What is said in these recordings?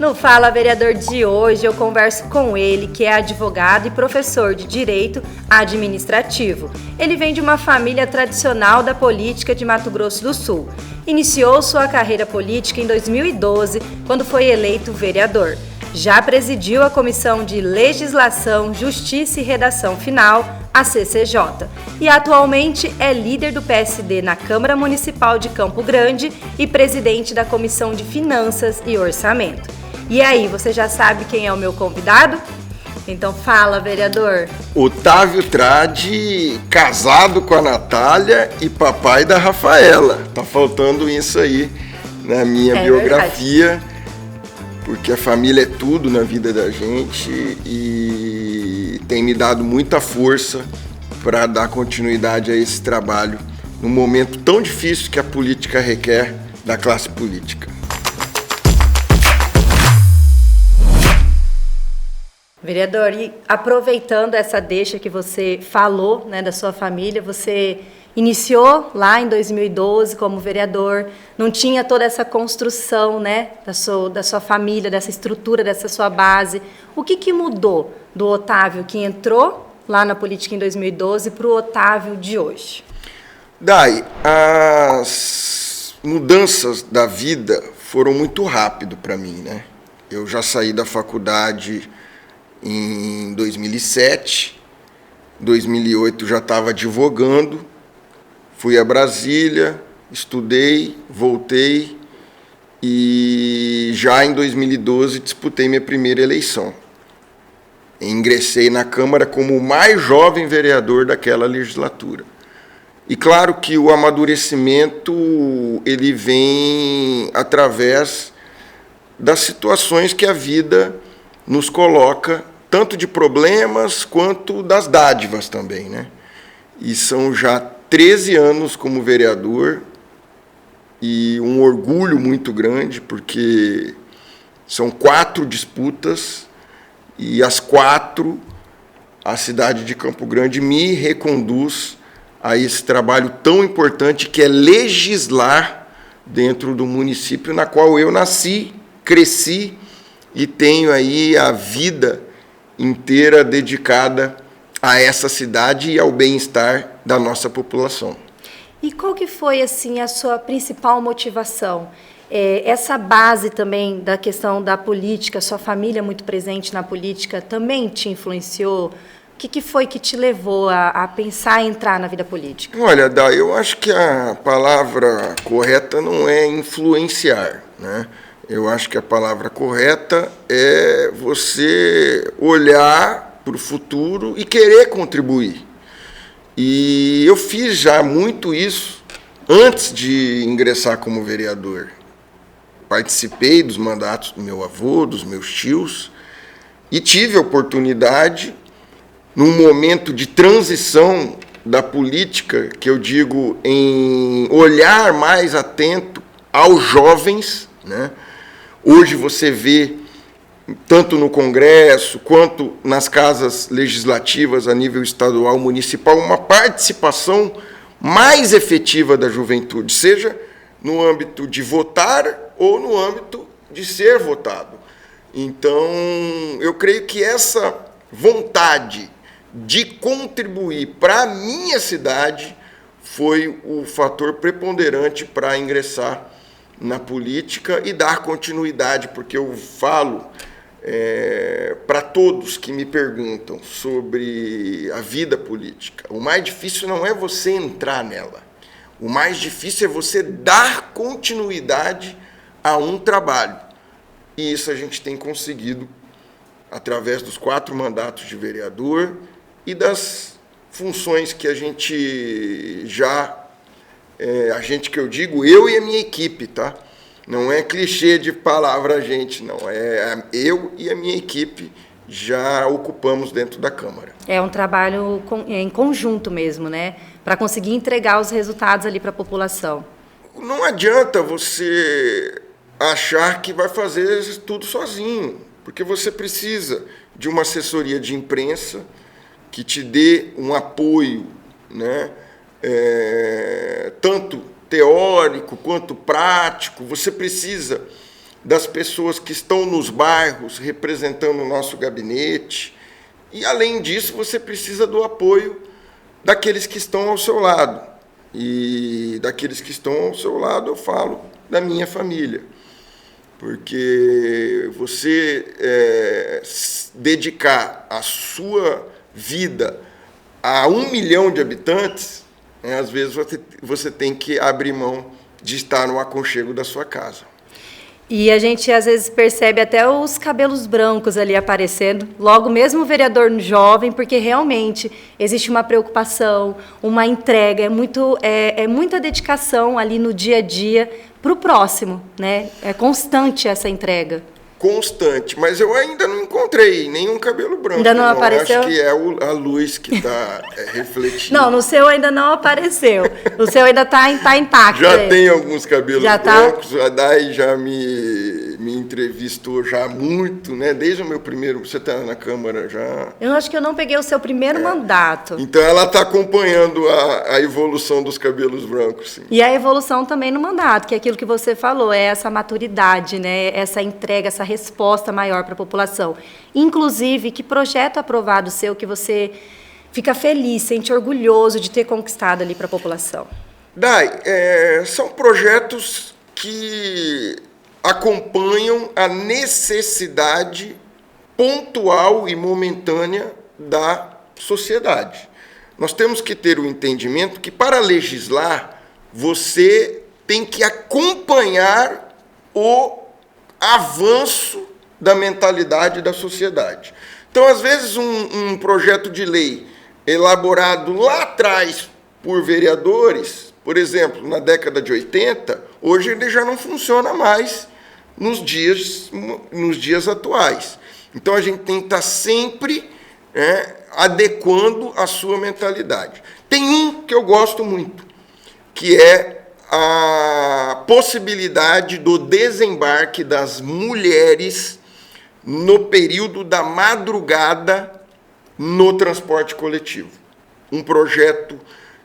No Fala Vereador de hoje eu converso com ele, que é advogado e professor de Direito Administrativo. Ele vem de uma família tradicional da política de Mato Grosso do Sul. Iniciou sua carreira política em 2012, quando foi eleito vereador. Já presidiu a Comissão de Legislação, Justiça e Redação Final, a CCJ, e atualmente é líder do PSD na Câmara Municipal de Campo Grande e presidente da Comissão de Finanças e Orçamento. E aí, você já sabe quem é o meu convidado? Então fala, vereador. Otávio Tradi, casado com a Natália e papai da Rafaela. Tá faltando isso aí na minha biografia. Verdade. Porque a família é tudo na vida da gente e tem me dado muita força para dar continuidade a esse trabalho num momento tão difícil que a política requer da classe política. Vereador, e aproveitando essa deixa que você falou, né, da sua família, você iniciou lá em 2012 como vereador, não tinha toda essa construção, né, da sua família, dessa estrutura, dessa sua base. O que mudou do Otávio que entrou lá na política em 2012 para o Otávio de hoje? Dai, as mudanças da vida foram muito rápido para mim, né? Eu já saí da faculdade em 2007, 2008 já estava advogando, fui a Brasília, estudei, voltei e já em 2012 disputei minha primeira eleição. Ingressei na Câmara como o mais jovem vereador daquela legislatura. E claro que o amadurecimento ele vem através das situações que a vida nos coloca, tanto de problemas quanto das dádivas também, né? E são já 13 anos como vereador e um orgulho muito grande, porque são 4 disputas e as 4 a cidade de Campo Grande me reconduz a esse trabalho tão importante que é legislar dentro do município na qual eu nasci, cresci e tenho aí a vida inteira dedicada a essa cidade e ao bem-estar da nossa população. E qual que foi, assim, a sua principal motivação? Essa base também da questão da política, sua família muito presente na política, também te influenciou? O que foi que te levou a pensar em entrar na vida política? Olha, Dá, eu acho que a palavra correta não é influenciar, né? Eu acho que a palavra correta é você olhar para o futuro e querer contribuir. E eu fiz já muito isso antes de ingressar como vereador. Participei dos mandatos do meu avô, dos meus tios, e tive a oportunidade, num momento de transição da política, que eu digo em olhar mais atento aos jovens, né? Hoje você vê, tanto no Congresso quanto nas casas legislativas a nível estadual, municipal, uma participação mais efetiva da juventude, seja no âmbito de votar ou no âmbito de ser votado. Então, eu creio que essa vontade de contribuir para a minha cidade foi o fator preponderante para ingressar na política e dar continuidade, porque eu falo para todos que me perguntam sobre a vida política, o mais difícil não é você entrar nela, o mais difícil é você dar continuidade a um trabalho, e isso a gente tem conseguido através dos 4 mandatos de vereador e das funções que a gente já a gente que eu digo, eu e a minha equipe, tá? Não é clichê de palavra a gente, não. É eu e a minha equipe já ocupamos dentro da Câmara. É um trabalho em conjunto mesmo, né? Para conseguir entregar os resultados ali para a população. Não adianta você achar que vai fazer tudo sozinho, porque você precisa de uma assessoria de imprensa que te dê um apoio, né? Tanto teórico quanto prático. Você precisa das pessoas que estão nos bairros representando o nosso gabinete. E, além disso, você precisa do apoio daqueles que estão ao seu lado. E daqueles que estão ao seu lado, eu falo da minha família. Porque você dedicar a sua vida a 1 milhão de habitantes, às vezes você tem que abrir mão de estar no aconchego da sua casa. E a gente, às vezes, percebe até os cabelos brancos ali aparecendo, logo mesmo o vereador jovem, porque realmente existe uma preocupação, uma entrega, é muita dedicação ali no dia a dia para o próximo, né? É constante essa entrega. Constante, mas eu ainda não encontrei nenhum cabelo branco. Ainda não apareceu? Acho que é a luz que está refletindo. Não, no seu ainda não apareceu. O seu ainda está intacto. Já tem alguns cabelos brancos. A Day já me entrevistou já há muito, né? Desde o meu primeiro... Você está na Câmara já? Eu acho que eu não peguei o seu primeiro mandato. Então, ela está acompanhando a evolução dos cabelos brancos, sim. E a evolução também no mandato, que é aquilo que você falou, é essa maturidade, né? Essa entrega, essa resposta maior para a população. Inclusive, que projeto aprovado seu que você fica feliz, sente orgulhoso de ter conquistado ali para a população? Day, são projetos que acompanham a necessidade pontual e momentânea da sociedade. Nós temos que ter o entendimento que, para legislar, você tem que acompanhar o avanço da mentalidade da sociedade. Então, às vezes, um projeto de lei elaborado lá atrás por vereadores, por exemplo, na década de 80, hoje ele já não funciona mais nos dias atuais. Então, a gente tem que estar sempre adequando a sua mentalidade. Tem um que eu gosto muito, que é a possibilidade do desembarque das mulheres no período da madrugada no transporte coletivo. Um projeto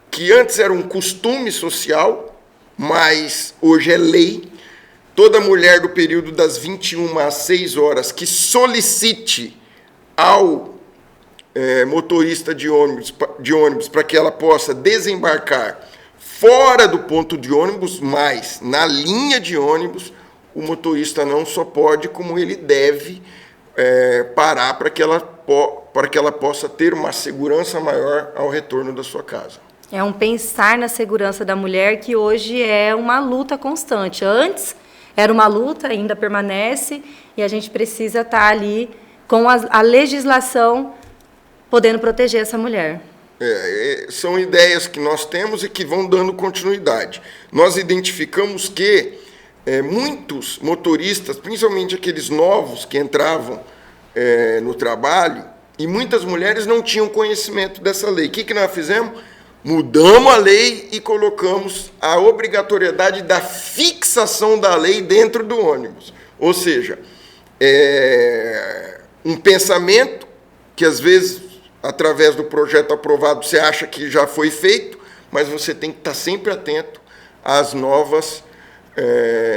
que antes era um costume social, mas hoje é lei. Toda mulher do período das 21 às 6 horas que solicite ao motorista de ônibus para que ela possa desembarcar fora do ponto de ônibus, mas na linha de ônibus, o motorista não só pode, como ele deve parar para que ela possa ter uma segurança maior ao retorno da sua casa. É um pensar na segurança da mulher que hoje é uma luta constante. Antes era uma luta, ainda permanece, e a gente precisa estar ali com a legislação podendo proteger essa mulher. São ideias que nós temos e que vão dando continuidade. Nós identificamos que muitos motoristas, principalmente aqueles novos que entravam no trabalho, e muitas mulheres não tinham conhecimento dessa lei. O que nós fizemos? Mudamos a lei e colocamos a obrigatoriedade da fixação da lei dentro do ônibus. Ou seja, um pensamento que, às vezes, através do projeto aprovado, você acha que já foi feito, mas você tem que estar sempre atento às novas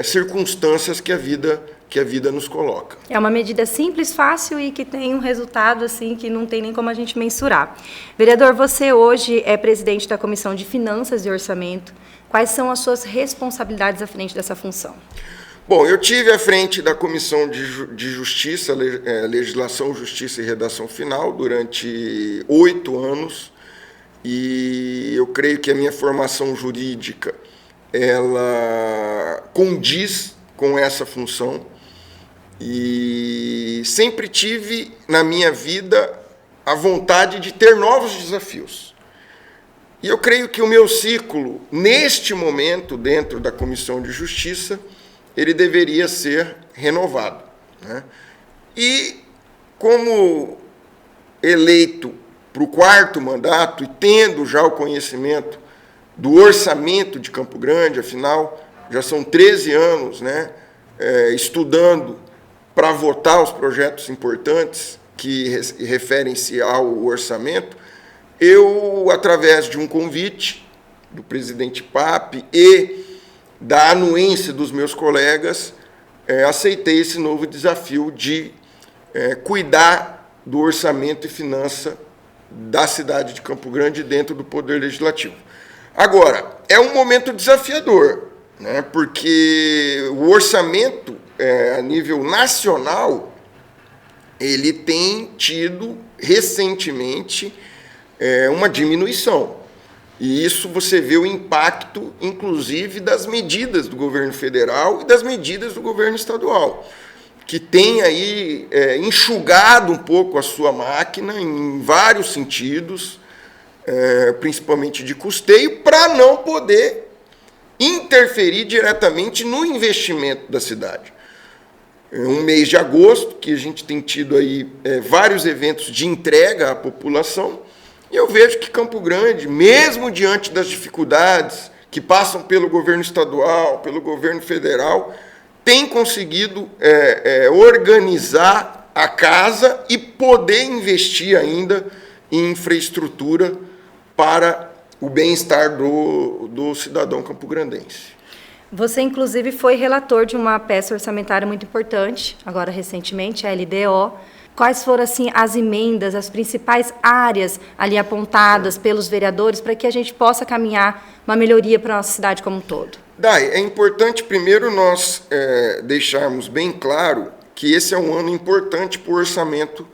circunstâncias que a vida nos coloca. É uma medida simples, fácil e que tem um resultado assim que não tem nem como a gente mensurar. Vereador, você hoje é presidente da Comissão de Finanças e Orçamento. Quais são as suas responsabilidades à frente dessa função? Bom, eu tive à frente da Comissão de Justiça, Legislação, Justiça e Redação Final durante 8 anos, e eu creio que a minha formação jurídica ela condiz com essa função, e sempre tive na minha vida a vontade de ter novos desafios. E eu creio que o meu ciclo, neste momento, dentro da Comissão de Justiça, ele deveria ser renovado, né? E, como eleito para o 4º mandato, e tendo já o conhecimento do orçamento de Campo Grande, afinal, já são 13 anos, né, estudando para votar os projetos importantes que referem-se ao orçamento, eu, através de um convite do presidente Pape e da anuência dos meus colegas, aceitei esse novo desafio de cuidar do orçamento e finança da cidade de Campo Grande dentro do Poder Legislativo. Agora, é um momento desafiador, né? Porque o orçamento, a nível nacional, ele tem tido recentemente uma diminuição. E isso você vê o impacto, inclusive, das medidas do governo federal e das medidas do governo estadual, que tem aí enxugado um pouco a sua máquina em vários sentidos, principalmente de custeio, para não poder interferir diretamente no investimento da cidade. Um mês de agosto, que a gente tem tido aí vários eventos de entrega à população, e eu vejo que Campo Grande, mesmo diante das dificuldades que passam pelo governo estadual, pelo governo federal, tem conseguido organizar a casa e poder investir ainda em infraestrutura para o bem-estar do cidadão campograndense. Você, inclusive, foi relator de uma peça orçamentária muito importante, agora recentemente, a LDO. Quais foram, assim, as emendas, as principais áreas ali apontadas pelos vereadores para que a gente possa caminhar uma melhoria para a nossa cidade como um todo? Dai, é importante, primeiro, nós deixarmos bem claro que esse é um ano importante para o orçamento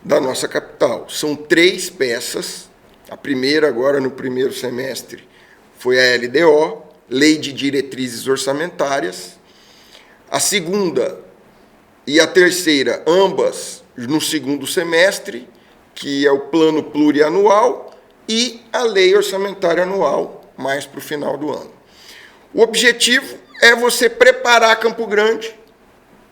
da nossa capital. São 3 peças. A primeira, agora no primeiro semestre, foi a LDO, Lei de Diretrizes Orçamentárias. A segunda e a terceira, ambas no segundo semestre, que é o Plano Plurianual, e a Lei Orçamentária Anual, mais para o final do ano. O objetivo é você preparar Campo Grande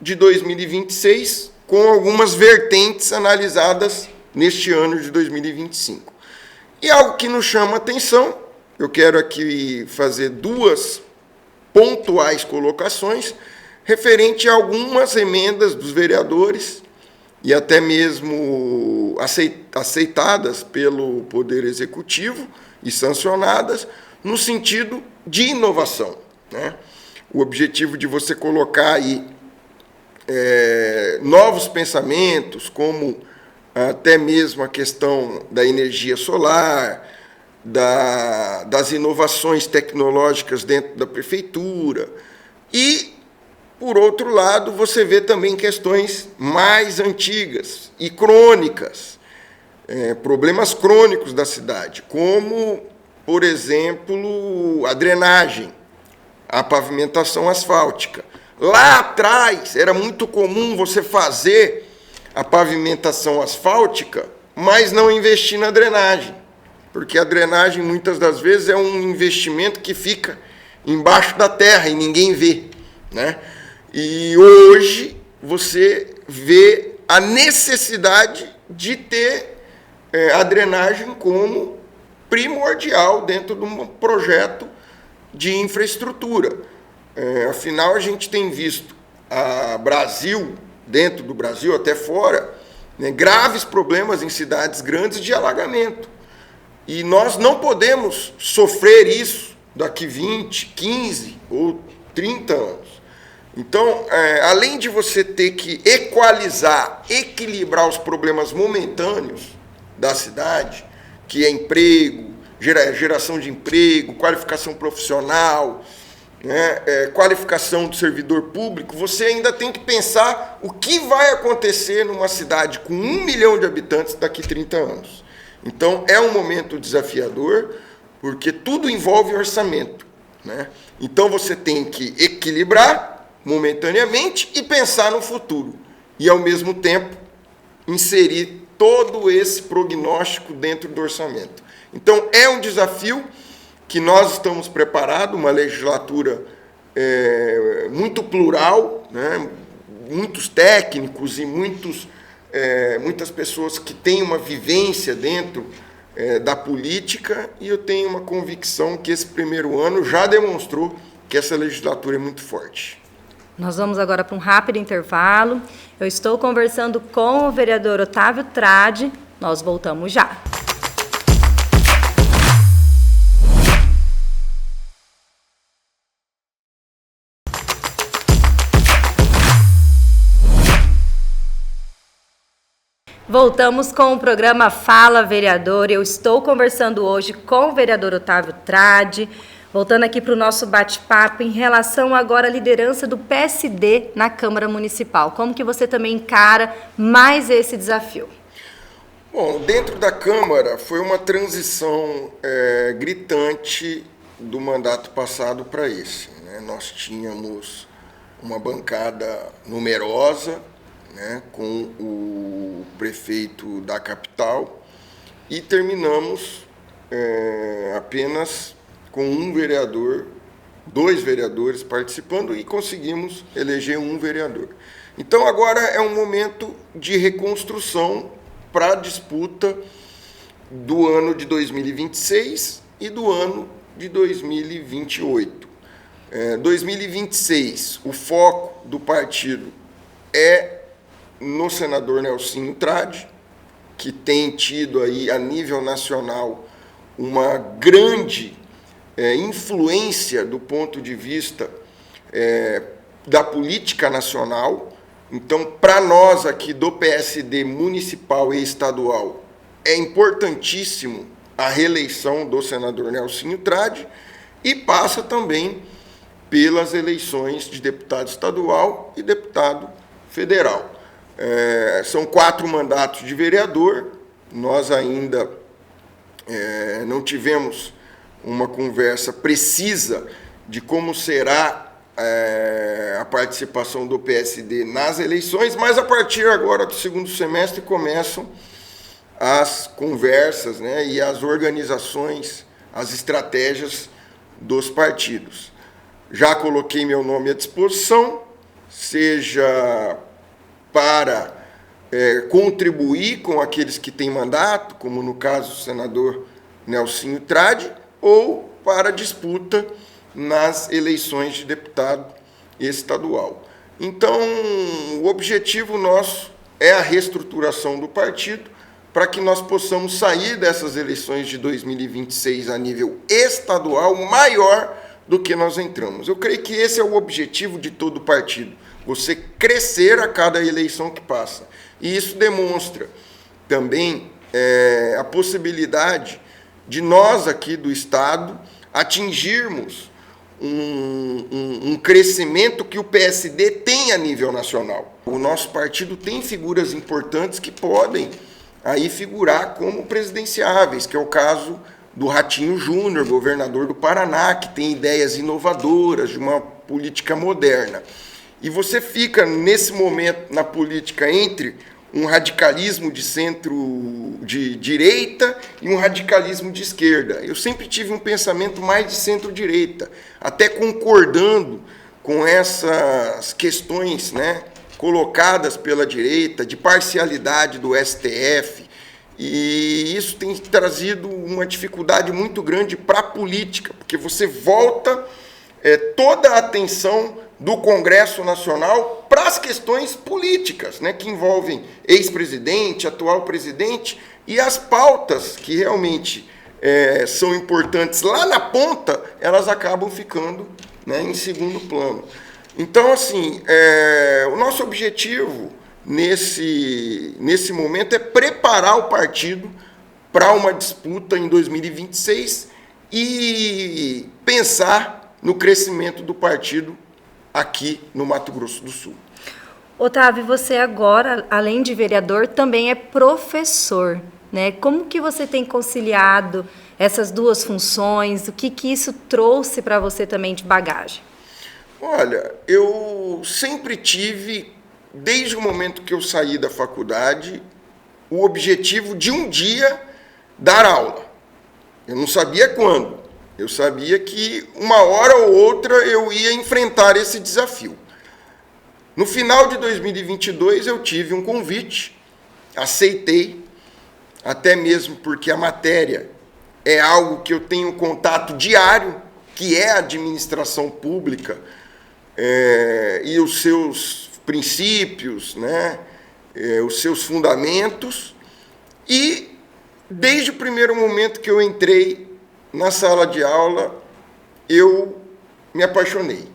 de 2026 com algumas vertentes analisadas neste ano de 2025. E algo que nos chama a atenção, eu quero aqui fazer 2 pontuais colocações referente a algumas emendas dos vereadores e até mesmo aceitadas pelo Poder Executivo e sancionadas no sentido de inovação, né? O objetivo de você colocar aí novos pensamentos, como até mesmo a questão da energia solar, das inovações tecnológicas dentro da prefeitura. E, por outro lado, você vê também questões mais antigas e crônicas, problemas crônicos da cidade, como, por exemplo, a drenagem, a pavimentação asfáltica. Lá atrás, era muito comum você fazer a pavimentação asfáltica, mas não investir na drenagem, porque a drenagem, muitas das vezes, é um investimento que fica embaixo da terra e ninguém vê, né? E hoje você vê a necessidade de ter a drenagem como primordial dentro de um projeto de infraestrutura. Afinal, a gente tem visto dentro do Brasil, até fora, né, graves problemas em cidades grandes de alagamento. E nós não podemos sofrer isso daqui 20, 15 ou 30 anos. Então, além de você ter que equilibrar os problemas momentâneos da cidade, que é emprego, geração de emprego, qualificação profissional, né, qualificação do servidor público, você ainda tem que pensar o que vai acontecer numa cidade com 1 milhão de habitantes daqui 30 anos. Então, é um momento desafiador, porque tudo envolve orçamento, né? Então, você tem que equilibrar momentaneamente e pensar no futuro. E, ao mesmo tempo, inserir todo esse prognóstico dentro do orçamento. Então, é um desafio que nós estamos preparados, uma legislatura muito plural, né? Muitos técnicos e muitas pessoas que têm uma vivência dentro da política, e eu tenho uma convicção que esse primeiro ano já demonstrou que essa legislatura é muito forte. Nós vamos agora para um rápido intervalo. Eu estou conversando com o vereador Otávio Tradi. Nós voltamos já. Voltamos com o programa Fala Vereador. Eu estou conversando hoje com o vereador Otávio Tradi, voltando aqui para o nosso bate-papo em relação agora à liderança do PSD na Câmara Municipal. Como que você também encara mais esse desafio? Bom, dentro da Câmara foi uma transição gritante do mandato passado para esse, né? Nós tínhamos uma bancada numerosa, né, com o prefeito da capital, e terminamos apenas com um vereador, 2 vereadores participando, e conseguimos eleger um vereador. Então agora é um momento de reconstrução para a disputa do ano de 2026 e do ano de 2028. 2026, o foco do partido é no senador Nelsinho Tradi, que tem tido aí a nível nacional uma grande influência do ponto de vista da política nacional. Então, para nós aqui do PSD municipal e estadual, é importantíssimo a reeleição do senador Nelsinho Tradi, e passa também pelas eleições de deputado estadual e deputado federal. São 4 mandatos de vereador. Nós ainda não tivemos uma conversa precisa de como será a participação do PSD nas eleições, mas a partir agora do segundo semestre começam as conversas, né, e as organizações, as estratégias dos partidos. Já coloquei meu nome à disposição, seja para contribuir com aqueles que têm mandato, como no caso o senador Nelsinho Tradi, ou para disputa nas eleições de deputado estadual. Então, o objetivo nosso é a reestruturação do partido, para que nós possamos sair dessas eleições de 2026 a nível estadual maior do que nós entramos. Eu creio que esse é o objetivo de todo o partido, você crescer a cada eleição que passa. E isso demonstra também a possibilidade de nós aqui do Estado atingirmos um crescimento que o PSD tem a nível nacional. O nosso partido tem figuras importantes que podem aí figurar como presidenciáveis, que é o caso do Ratinho Júnior, governador do Paraná, que tem ideias inovadoras de uma política moderna. E você fica, nesse momento, na política, entre um radicalismo de centro de direita e um radicalismo de esquerda. Eu sempre tive um pensamento mais de centro-direita, até concordando com essas questões, né, colocadas pela direita, de parcialidade do STF, e isso tem trazido uma dificuldade muito grande para a política, porque você volta toda a atenção do Congresso Nacional para as questões políticas, né, que envolvem ex-presidente, atual presidente, e as pautas que realmente são importantes lá na ponta, elas acabam ficando, né, em segundo plano. Então, assim, o nosso objetivo nesse momento é preparar o partido para uma disputa em 2026 e pensar no crescimento do partido aqui no Mato Grosso do Sul. Otávio, você agora, além de vereador, também é professor, né? Como que você tem conciliado essas duas funções? O que isso trouxe para você também de bagagem? Olha, eu sempre tive, desde o momento que eu saí da faculdade, o objetivo de um dia dar aula. Eu não sabia quando. Eu sabia que uma hora ou outra eu ia enfrentar esse desafio. No final de 2022 eu tive um convite, aceitei, até mesmo porque a matéria é algo que eu tenho contato diário, que é a administração pública, e os seus princípios, né, os seus fundamentos, e desde o primeiro momento que eu entrei na sala de aula, eu me apaixonei.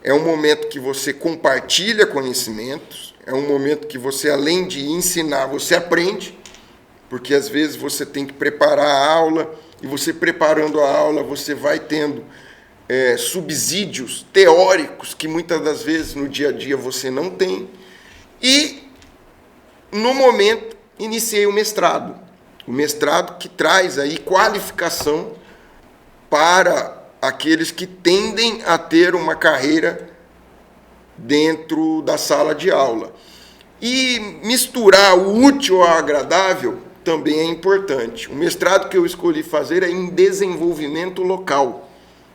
é um momento que você compartilha conhecimentos, é um momento que você, além de ensinar, você aprende, porque às vezes você tem que preparar a aula, e você preparando a aula, você vai tendo subsídios teóricos que muitas das vezes no dia a dia você não tem. E, no momento, iniciei o mestrado que traz aí qualificação para aqueles que tendem a ter uma carreira dentro da sala de aula. E misturar o útil ao agradável também é importante. O mestrado que eu escolhi fazer é em desenvolvimento local,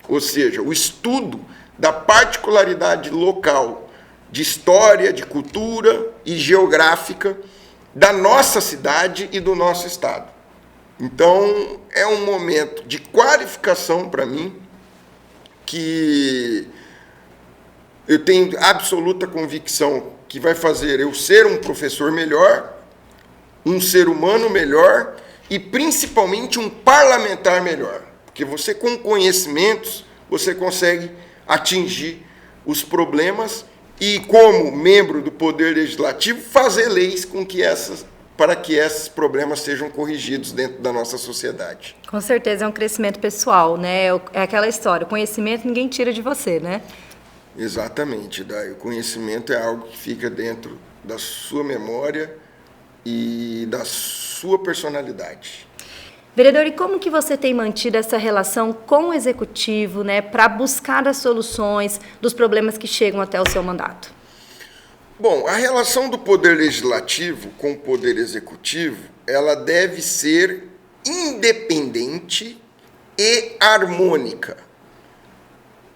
ou seja, o estudo da particularidade local, de história, de cultura e geográfica da nossa cidade e do nosso estado. Então, é um momento de qualificação para mim, que eu tenho absoluta convicção que vai fazer eu ser um professor melhor, um ser humano melhor e, principalmente, um parlamentar melhor. Porque você, com conhecimentos, você consegue atingir os problemas e, como membro do Poder Legislativo, fazer leis para que esses problemas sejam corrigidos dentro da nossa sociedade. Com certeza é um crescimento pessoal, né? É aquela história, o conhecimento ninguém tira de você, né? Exatamente, Dai. O conhecimento é algo que fica dentro da sua memória e da sua personalidade. Vereador, e como que você tem mantido essa relação com o Executivo, né, para buscar as soluções dos problemas que chegam até o seu mandato? Bom, a relação do Poder Legislativo com o Poder Executivo, ela deve ser independente e harmônica.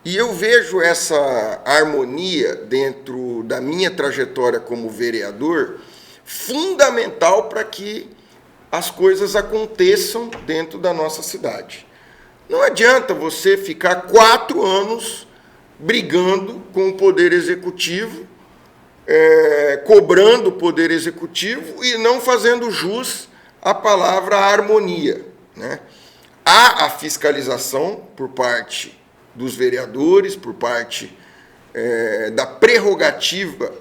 E eu vejo essa harmonia dentro da minha trajetória como vereador fundamental para que as coisas aconteçam dentro da nossa cidade. Não adianta você ficar 4 anos brigando com o Poder Executivo, cobrando o Poder Executivo e não fazendo jus à palavra harmonia, né? Há a fiscalização por parte dos vereadores, por parte da prerrogativa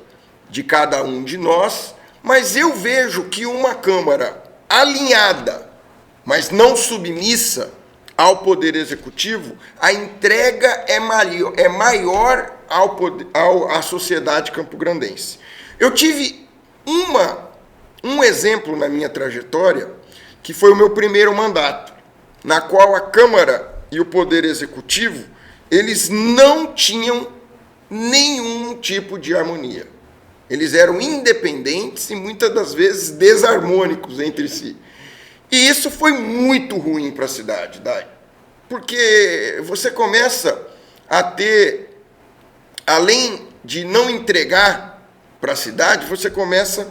de cada um de nós, mas eu vejo que uma Câmara alinhada, mas não submissa ao Poder Executivo, a entrega é maior à sociedade campograndense. Eu tive um exemplo na minha trajetória, que foi o meu primeiro mandato, na qual a Câmara e o Poder Executivo, eles não tinham nenhum tipo de harmonia. Eles eram independentes e muitas das vezes desarmônicos entre si. E isso foi muito ruim para a cidade, Dai, porque você começa a ter, além de não entregar para a cidade, você começa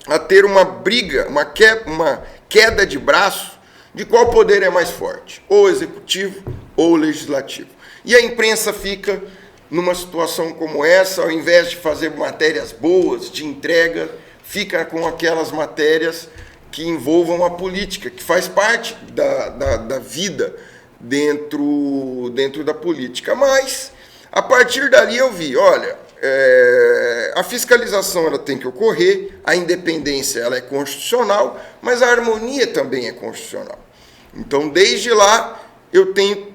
a ter uma briga, uma queda de braço de qual poder é mais forte, ou o executivo ou o legislativo. E a imprensa fica numa situação como essa, ao invés de fazer matérias boas, de entrega, fica com aquelas matérias que envolvam a política, que faz parte da vida dentro da política. Mas, a partir dali eu vi, olha, a fiscalização ela tem que ocorrer, a independência ela é constitucional, mas a harmonia também é constitucional. Então, desde lá, eu tenho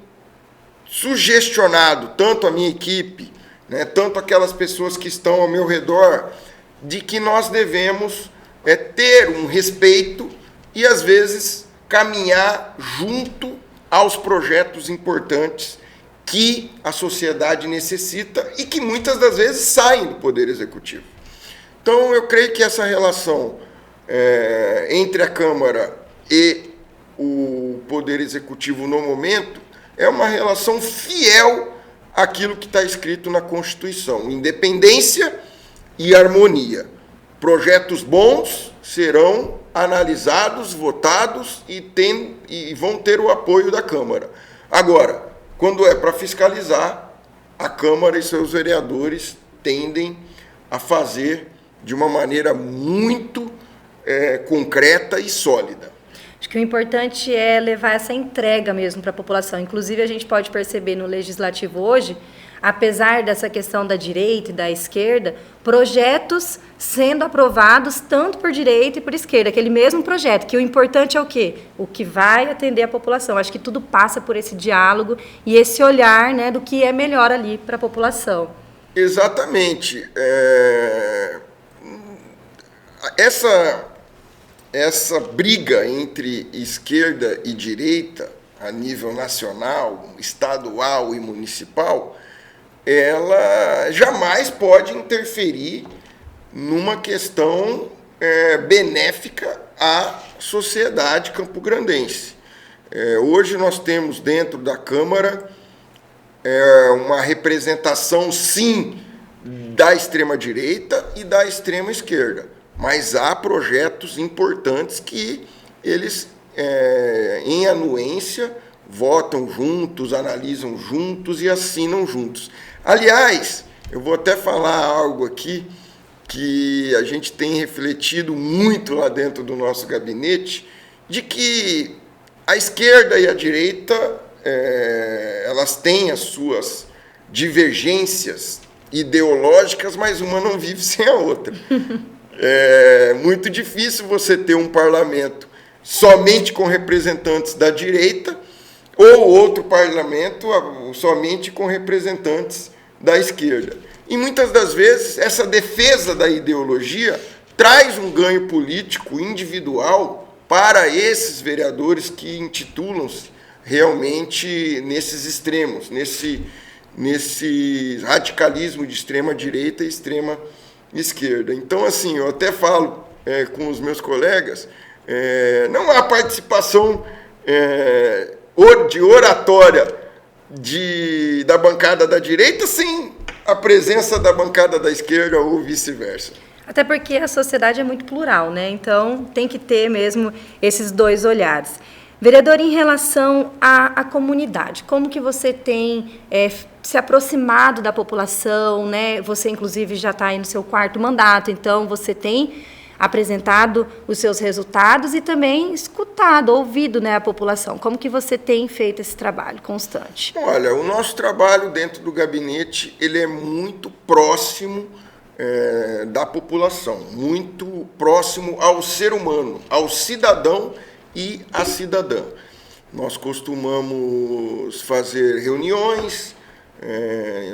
sugestionado tanto a minha equipe, né, tanto aquelas pessoas que estão ao meu redor, de que nós devemos ter um respeito e, às vezes, caminhar junto aos projetos importantes que a sociedade necessita e que muitas das vezes saem do Poder Executivo. Então, eu creio que essa relação entre a Câmara e o Poder Executivo no momento é uma relação fiel àquilo que está escrito na Constituição: independência e harmonia. Projetos bons serão analisados, votados e vão ter o apoio da Câmara. Agora, quando é para fiscalizar, a Câmara e seus vereadores tendem a fazer de uma maneira muito concreta e sólida. Acho que o importante é levar essa entrega mesmo para a população. Inclusive, a gente pode perceber no Legislativo hoje apesar dessa questão da direita e da esquerda, projetos sendo aprovados tanto por direita e por esquerda, aquele mesmo projeto, que o importante é o quê? O que vai atender a população. Acho que tudo passa por esse diálogo e esse olhar, né, do que é melhor ali para a população. Exatamente. Essa briga entre esquerda e direita, a nível nacional, estadual e municipal, ela jamais pode interferir numa questão benéfica à sociedade campograndense. Hoje nós temos dentro da Câmara uma representação, sim, da extrema-direita e da extrema-esquerda, mas há projetos importantes que eles, em anuência, votam juntos, analisam juntos e assinam juntos. Aliás, eu vou até falar algo aqui que a gente tem refletido muito lá dentro do nosso gabinete, de que a esquerda e a direita, elas têm as suas divergências ideológicas, mas uma não vive sem a outra. É muito difícil você ter um parlamento somente com representantes da direita ou outro parlamento somente com representantes da esquerda. E muitas das vezes essa defesa da ideologia traz um ganho político individual para esses vereadores que intitulam-se realmente nesses extremos, nesse radicalismo de extrema direita e extrema esquerda. Então, assim, eu até falo com os meus colegas, não há participação de oratória da bancada da direita sem a presença da bancada da esquerda ou vice-versa. Até porque a sociedade é muito plural, né? Então tem que ter mesmo esses dois olhares. Vereador, em relação à comunidade, como que você tem se aproximado da população, né? Você, inclusive, já está aí no seu 4º mandato, então você tem apresentado os seus resultados e também escutado, ouvido, né, a população. Como que você tem feito esse trabalho constante? Olha, o nosso trabalho dentro do gabinete, ele é muito próximo da população, muito próximo ao ser humano, ao cidadão e à cidadã. Nós costumamos fazer reuniões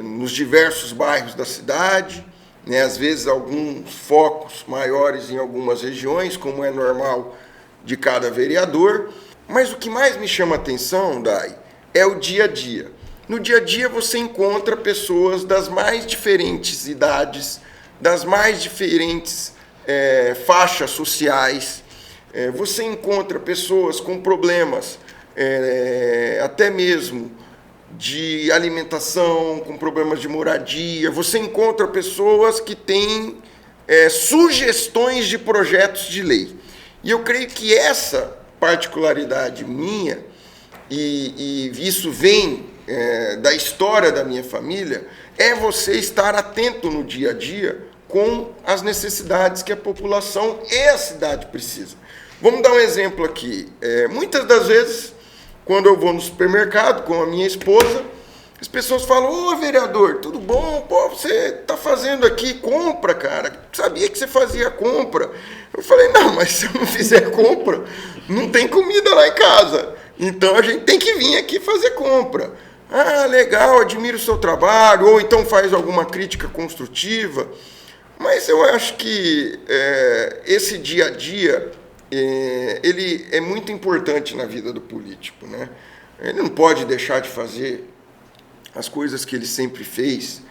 nos diversos bairros da cidade, né, às vezes alguns focos maiores em algumas regiões, como é normal de cada vereador. Mas o que mais me chama a atenção, Dai, é o dia a dia. No dia a dia você encontra pessoas das mais diferentes idades, das mais diferentes faixas sociais. Você encontra pessoas com problemas até mesmo de alimentação, com problemas de moradia. Você encontra pessoas que têm sugestões de projetos de lei. E eu creio que essa particularidade minha, e isso vem da história da minha família, é você estar atento no dia a dia com as necessidades que a população e a cidade precisa. Vamos dar um exemplo aqui. Muitas das vezes, quando eu vou no supermercado com a minha esposa, as pessoas falam: ô vereador, tudo bom? Pô, você está fazendo aqui compra, cara. Sabia que você fazia compra. Eu falei: não, mas se eu não fizer compra, não tem comida lá em casa. Então a gente tem que vir aqui fazer compra. Ah, legal, admiro o seu trabalho. Ou então faz alguma crítica construtiva. Mas eu acho que esse dia a dia, ele é muito importante na vida do político, né? Ele não pode deixar de fazer as coisas que ele sempre fez,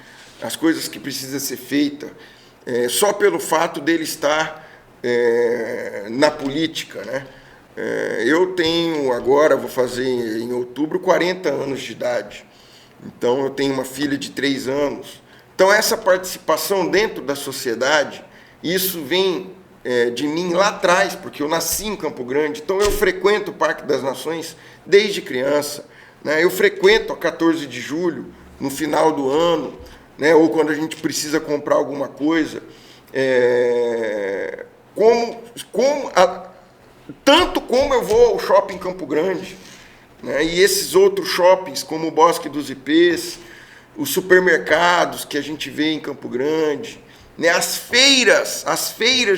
as coisas que precisam ser feitas, só pelo fato dele estar na política, né? Eu tenho agora, vou fazer em outubro, 40 anos de idade. Então, eu tenho uma filha de 3 anos. Então, essa participação dentro da sociedade, isso vem de mim lá atrás, porque eu nasci em Campo Grande. Então, eu frequento o Parque das Nações desde criança, né? Eu frequento a 14 de julho, no final do ano, né? Ou quando a gente precisa comprar alguma coisa. Tanto como eu vou ao shopping Campo Grande, né? E esses outros shoppings, como o Bosque dos Ipês, os supermercados que a gente vê em Campo Grande, né? As feiras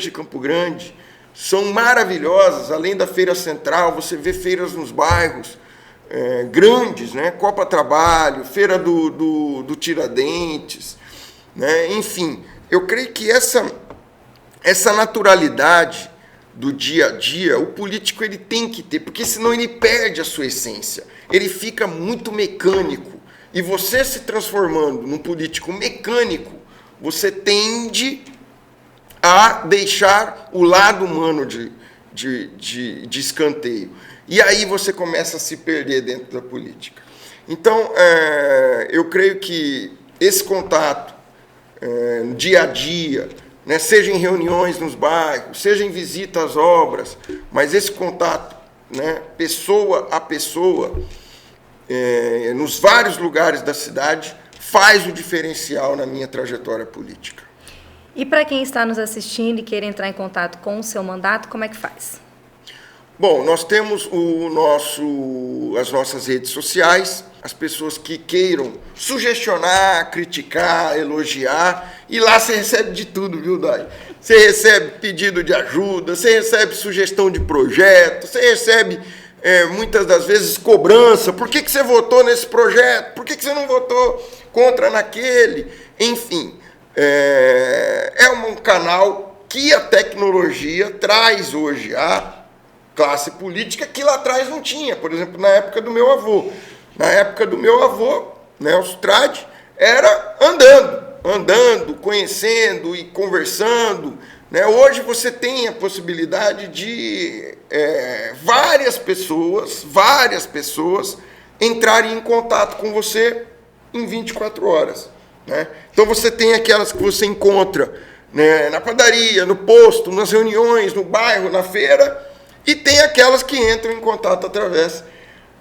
de Campo Grande são maravilhosas. Além da feira central, você vê feiras nos bairros grandes, né? Copa Trabalho, feira do Tiradentes, né? Enfim, eu creio que essa naturalidade do dia a dia, o político ele tem que ter, porque senão ele perde a sua essência, ele fica muito mecânico. E você se transformando num político mecânico, você tende a deixar o lado humano de escanteio. E aí você começa a se perder dentro da política. Então, eu creio que esse contato no dia a dia, né, seja em reuniões nos bairros, seja em visita às obras, mas esse contato, né, pessoa a pessoa, nos vários lugares da cidade, faz o diferencial na minha trajetória política. E para quem está nos assistindo e queira entrar em contato com o seu mandato, como é que faz? Bom, nós temos as nossas redes sociais, as pessoas que queiram sugestionar, criticar, elogiar, e lá você recebe de tudo, viu, Dai? Você recebe pedido de ajuda, você recebe sugestão de projeto, você recebe, muitas das vezes, cobrança. Por que você votou nesse projeto? Por que você não votou contra naquele? Enfim, é um canal que a tecnologia traz hoje a classe política que lá atrás não tinha. Por exemplo, na época do meu avô. Na época do meu avô, Nelson Trade, era andando, conhecendo e conversando, né? Hoje você tem a possibilidade de várias pessoas entrarem em contato com você em 24 horas. Né? Então você tem aquelas que você encontra, né, na padaria, no posto, nas reuniões, no bairro, na feira, e tem aquelas que entram em contato através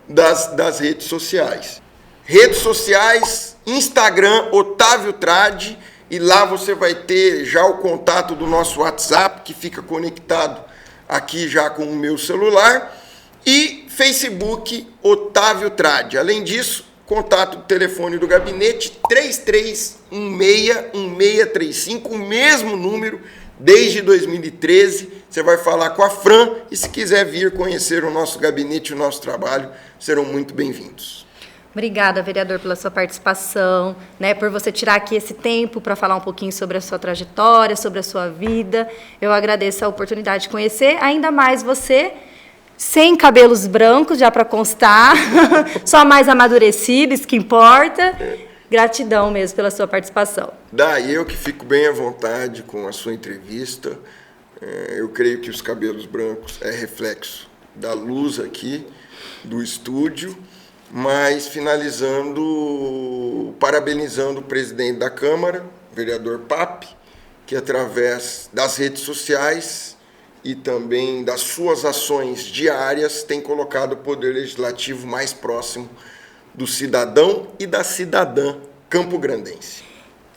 das redes sociais. Redes sociais, Instagram, Otávio Trade, e lá você vai ter já o contato do nosso WhatsApp, que fica conectado aqui já com o meu celular, e Facebook, Otávio Trade. Além disso, contato do telefone do gabinete, 3316-1635, o mesmo número, desde 2013, você vai falar com a Fran, e se quiser vir conhecer o nosso gabinete e o nosso trabalho, serão muito bem-vindos. Obrigada, vereador, pela sua participação, né, por você tirar aqui esse tempo para falar um pouquinho sobre a sua trajetória, sobre a sua vida. Eu agradeço a oportunidade de conhecer, ainda mais você, sem cabelos brancos, já para constar, só mais amadurecido, isso que importa. Gratidão mesmo pela sua participação. Daí eu que fico bem à vontade com a sua entrevista. Eu creio que os cabelos brancos é reflexo da luz aqui do estúdio, mas finalizando, parabenizando o presidente da Câmara, o vereador Pape, que através das redes sociais e também das suas ações diárias tem colocado o Poder Legislativo mais próximo do cidadão e da cidadã campograndense.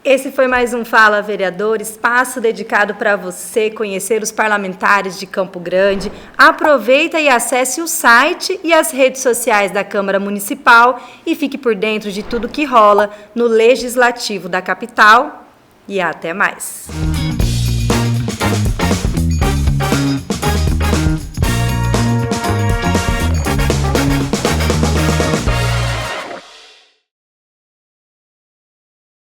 Esse foi mais um Fala Vereador, espaço dedicado para você conhecer os parlamentares de Campo Grande. Aproveita e acesse o site e as redes sociais da Câmara Municipal e fique por dentro de tudo que rola no Legislativo da capital. E até mais.